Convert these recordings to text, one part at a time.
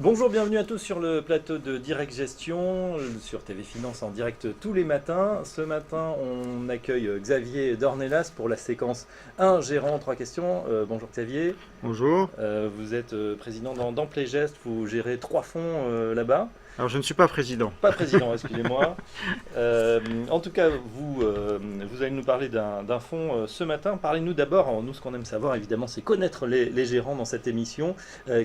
Bonjour, bienvenue à tous sur le plateau de Direct Gestion, sur TV Finance en direct tous les matins. Ce matin, on accueille Xavier Dornelas pour la séquence 1 gérant 3 questions. Bonjour Xavier. Bonjour. Vous êtes président d'Amplegest, vous gérez 3 fonds là-bas. Alors je ne suis pas président. Pas président, excusez-moi. En tout cas, vous allez nous parler d'un fonds ce matin. Parlez-nous d'abord, nous ce qu'on aime savoir évidemment, c'est connaître les gérants dans cette émission.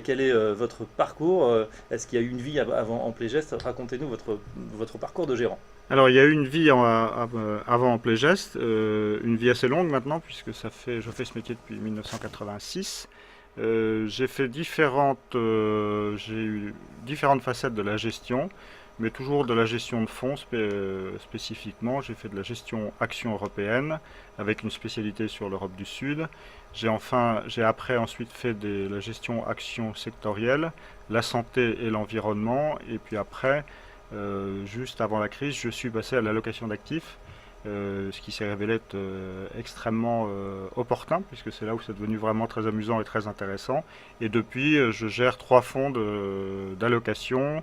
Quel est votre parcours? Est-ce qu'il y a eu une vie avant Amplegest? Racontez-nous votre parcours de gérant. Alors il y a eu une vie avant Amplegest, une vie assez longue maintenant puisque je fais ce métier depuis 1986. J'ai eu différentes facettes de la gestion, mais toujours de la gestion de fonds spécifiquement. J'ai fait de la gestion action européenne avec une spécialité sur l'Europe du Sud. J'ai ensuite fait de la gestion action sectorielle, la santé et l'environnement. Et puis après, juste avant la crise, je suis passé à l'allocation d'actifs. Ce qui s'est révélé être extrêmement opportun, puisque c'est là où c'est devenu vraiment très amusant et très intéressant. Et depuis, je gère 3 fonds d'allocation,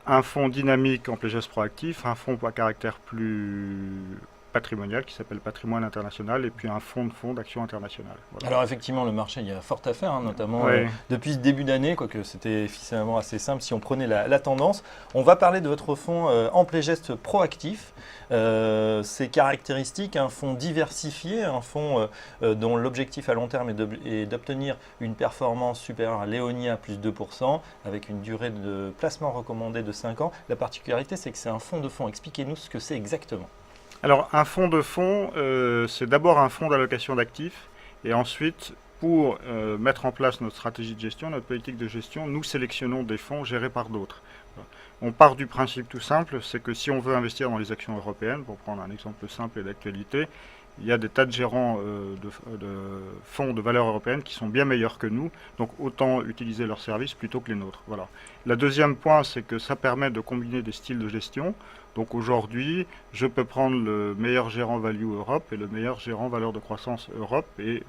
un fonds dynamique Amplegest Proactif, un fonds à caractère plus patrimonial qui s'appelle Patrimoine International, et puis un fonds de fonds d'action internationale. Voilà. Alors effectivement, le marché, il y a fort à faire, notamment Ouais. depuis ce début d'année, quoique c'était finalement assez simple si on prenait la tendance. On va parler de votre fonds Amplegest Proactif. Ses caractéristiques, un fonds diversifié, un fonds dont l'objectif à long terme est d'obtenir une performance supérieure à l'Eonia plus 2%, avec une durée de placement recommandée de 5 ans. La particularité, c'est que c'est un fonds de fonds. Expliquez-nous ce que c'est exactement. Alors, un fonds de fonds, c'est d'abord un fonds d'allocation d'actifs, et ensuite, pour mettre en place notre stratégie de gestion, notre politique de gestion, nous sélectionnons des fonds gérés par d'autres. On part du principe tout simple, c'est que si on veut investir dans les actions européennes, pour prendre un exemple simple et d'actualité, il y a des tas de gérants de fonds de valeur européenne qui sont bien meilleurs que nous, donc autant utiliser leurs services plutôt que les nôtres. Voilà. Le deuxième point, c'est que ça permet de combiner des styles de gestion. Donc aujourd'hui, je peux prendre le meilleur gérant Value Europe et le meilleur gérant Valeur de croissance Europe, et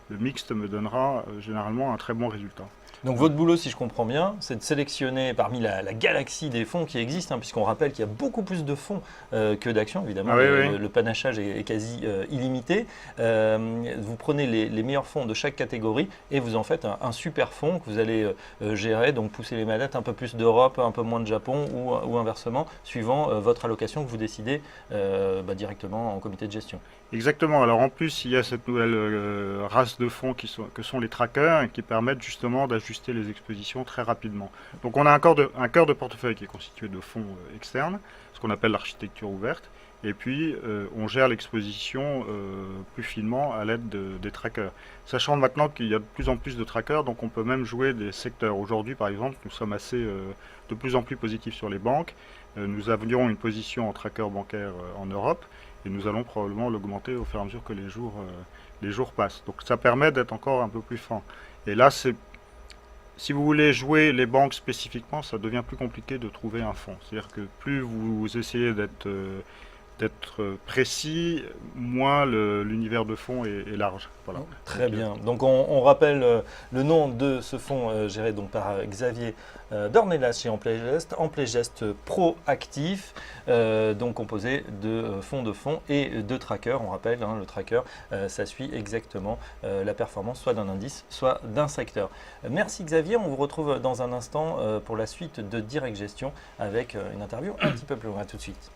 le mixte me donnera généralement un très bon résultat. Donc votre boulot, si je comprends bien, c'est de sélectionner parmi la galaxie des fonds qui existent, puisqu'on rappelle qu'il y a beaucoup plus de fonds que d'actions, évidemment. Ah oui, Le panachage est quasi illimité. Vous prenez les meilleurs fonds de chaque catégorie et vous en faites un super fonds que vous allez gérer, donc pousser les manettes, un peu plus d'Europe, un peu moins de Japon ou inversement, suivant votre allocation que vous décidez directement en comité de gestion. Exactement. Alors en plus, il y a cette nouvelle race de fonds que sont les trackers, et qui permettent justement d'ajuster les expositions très rapidement. Donc on a un cœur de portefeuille qui est constitué de fonds externes, ce qu'on appelle l'architecture ouverte, et puis on gère l'exposition plus finement à l'aide des trackers. Sachant maintenant qu'il y a de plus en plus de trackers, donc on peut même jouer des secteurs. Aujourd'hui par exemple, nous sommes de plus en plus positifs sur les banques. Nous avions une position en tracker bancaire en Europe, et nous allons probablement l'augmenter au fur et à mesure que les jours passent. Donc ça permet d'être encore un peu plus fin. Et là, si vous voulez jouer les banques spécifiquement, ça devient plus compliqué de trouver un fonds. C'est-à-dire que plus vous essayez d'être précis, moins l'univers de fonds est large. Voilà. Très bien. Donc on rappelle le nom de ce fonds géré donc par Xavier Dornelas chez Amplegest, Amplegest Proactif, donc composé de fonds et de trackers. On rappelle, le tracker, ça suit exactement la performance soit d'un indice, soit d'un secteur. Merci Xavier, on vous retrouve dans un instant pour la suite de Direct Gestion avec une interview un petit peu plus loin. À tout de suite.